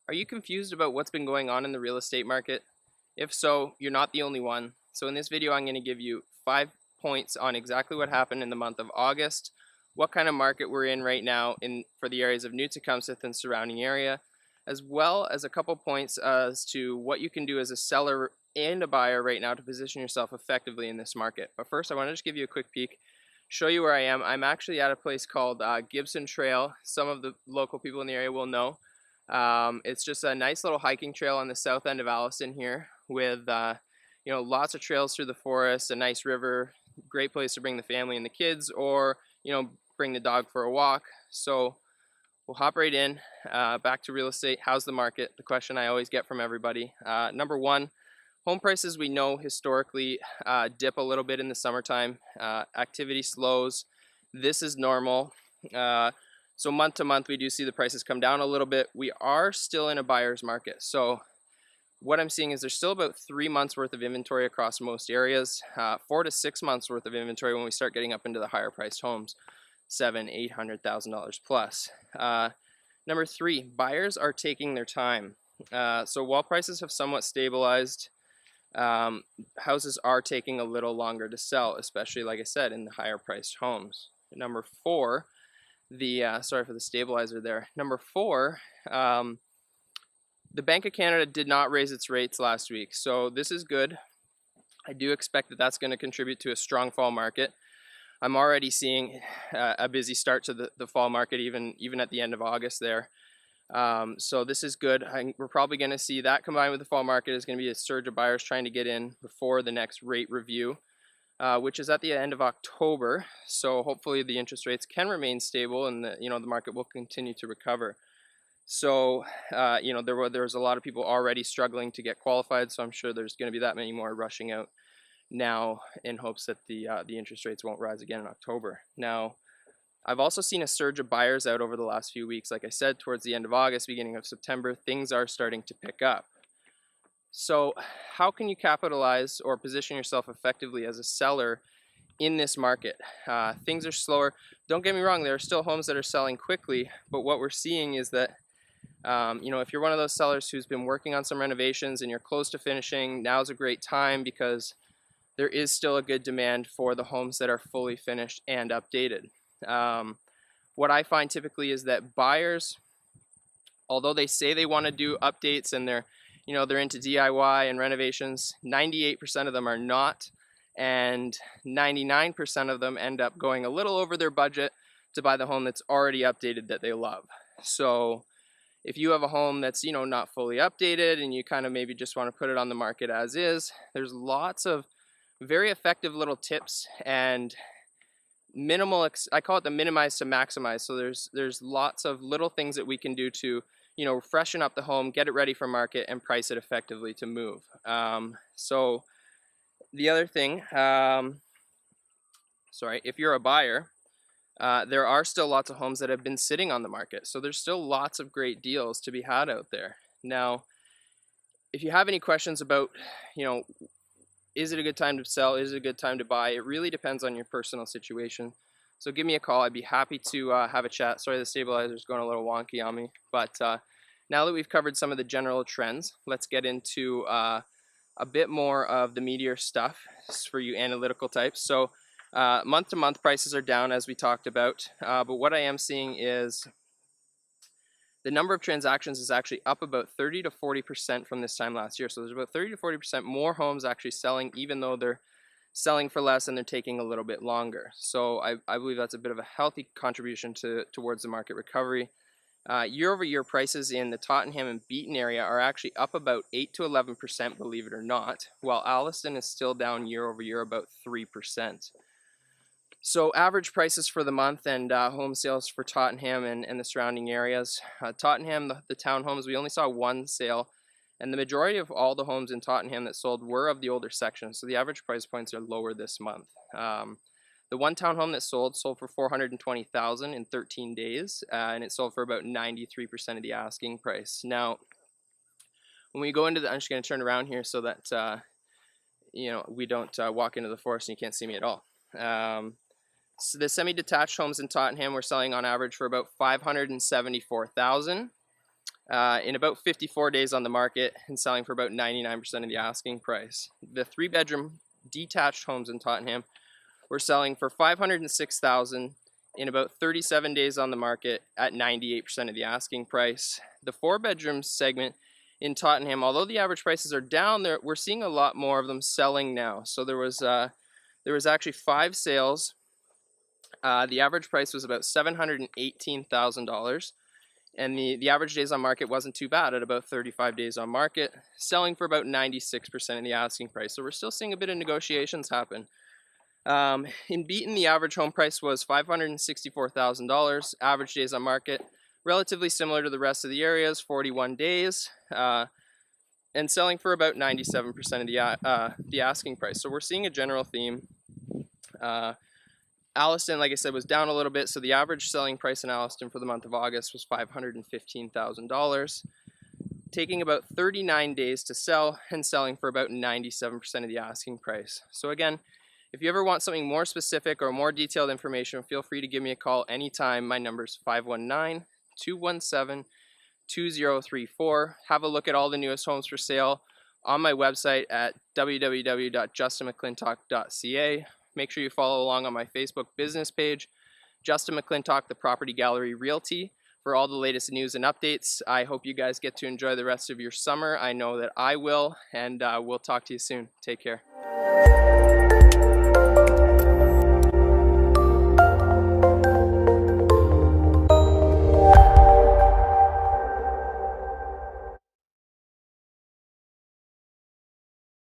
Are you confused about what's been going on in the real estate market? If so, you're not the only one. So in this video, I'm going to give you 5 points on exactly what happened in the month of August, what kind of market we're in right now for the areas of New Tecumseth and surrounding area, as well as a couple points as to what you can do as a seller and a buyer right now to position yourself effectively in this market. But first, I want to just give you a quick peek, show you where I am. I'm actually at a place called Gibson Trail. Some of the local people in the area will know. It's just a nice little hiking trail on the south end of Alliston here with lots of trails through the forest, a nice river, great place to bring the family and the kids, or bring the dog for a walk. So we'll hop right in. Back to real estate. How's the market? The question I always get from everybody. Number one, home prices we know historically dip a little bit in the summertime. Activity slows. This is normal. So month to month, we do see the prices come down a little bit. We are still in a buyer's market. So what I'm seeing is there's still about 3 months worth of inventory across most areas, 4 to 6 months worth of inventory when we start getting up into the higher priced homes, $700,000-800,000 plus. Number three, buyers are taking their time. So while prices have somewhat stabilized, houses are taking a little longer to sell, especially, like I said, in the higher priced homes. Number four, sorry for the stabilizer there. Number four, the Bank of Canada did not raise its rates last week, so this is good. I do expect that that's going to contribute to a strong fall market. I'm already seeing a busy start to the fall market, even at the end of August there. So this is good. We're probably going to see that combined with the fall market is going to be a surge of buyers trying to get in before the next rate review. Which is at the end of October. So hopefully the interest rates can remain stable and the market will continue to recover. So there was a lot of people already struggling to get qualified, so I'm sure there's going to be that many more rushing out now in hopes that the interest rates won't rise again in October. Now, I've also seen a surge of buyers out over the last few weeks. Like I said, towards the end of August, beginning of September, things are starting to pick up. So how can you capitalize or position yourself effectively as a seller in this market? Things are slower. Don't get me wrong, there are still homes that are selling quickly, but what we're seeing is that if you're one of those sellers who's been working on some renovations and you're close to finishing, now's a great time because there is still a good demand for the homes that are fully finished and updated. What I find typically is that buyers, although they say they want to do updates and they're into DIY and renovations, 98% of them are not, and 99% of them end up going a little over their budget to buy the home that's already updated that they love. So if you have a home that's not fully updated and you kind of maybe just want to put it on the market as is, there's lots of very effective little tips and I call it the minimize to maximize. So there's lots of little things that we can do to freshen up the home, get it ready for market, and price it effectively to move. So the other thing, if you're a buyer, there are still lots of homes that have been sitting on the market. So there's still lots of great deals to be had out there. Now, if you have any questions about, is it a good time to sell? Is it a good time to buy? It really depends on your personal situation. So give me a call. I'd be happy to have a chat. Sorry, the stabilizer's going a little wonky on me. But now that we've covered some of the general trends, let's get into a bit more of the meatier stuff for you analytical types. So month to month prices are down, as we talked about. But what I am seeing is the number of transactions is actually up about 30 to 40% from this time last year. So there's about 30 to 40% more homes actually selling, even though they're selling for less and they're taking a little bit longer. So I believe that's a bit of a healthy contribution towards the market recovery. Year over year prices in the Tottenham and Beaton area are actually up about 8 to 11%, believe it or not, while Alliston is still down year over year about 3%. So average prices for the month and home sales for Tottenham and the surrounding areas. Tottenham, the townhomes, we only saw one sale, and the majority of all the homes in Tottenham that sold were of the older section, so the average price points are lower this month. The one townhome that sold for $420,000 in 13 days, and it sold for about 93% of the asking price. Now, when we go into I'm just going to turn around here so that we don't walk into the forest and you can't see me at all. So the semi-detached homes in Tottenham were selling on average for about $574,000. in about 54 days on the market and selling for about 99% of the asking price. The 3-bedroom detached homes in Tottenham were selling for $506,000 in about 37 days on the market at 98% of the asking price. The 4-bedroom segment in Tottenham, although the average prices are down, we're seeing a lot more of them selling now. So there was actually 5 sales. The average price was about $718,000. And the average days on market wasn't too bad at about 35 days on market, selling for about 96% of the asking price. So we're still seeing a bit of negotiations happen. In Beaton, the average home price was $564,000. Average days on market, relatively similar to the rest of the areas, 41 days, and selling for about 97% of the asking price. So we're seeing a general theme. Alliston, like I said, was down a little bit, so the average selling price in Alliston for the month of August was $515,000, taking about 39 days to sell and selling for about 97% of the asking price. So again, if you ever want something more specific or more detailed information, feel free to give me a call anytime. My number is 519-217-2034. Have a look at all the newest homes for sale on my website at www.justinmcclintock.ca. Make sure you follow along on my Facebook business page, Justin McClintock, the Property Gallery Realty, for all the latest news and updates. I hope you guys get to enjoy the rest of your summer. I know that I will, and we'll talk to you soon. Take care.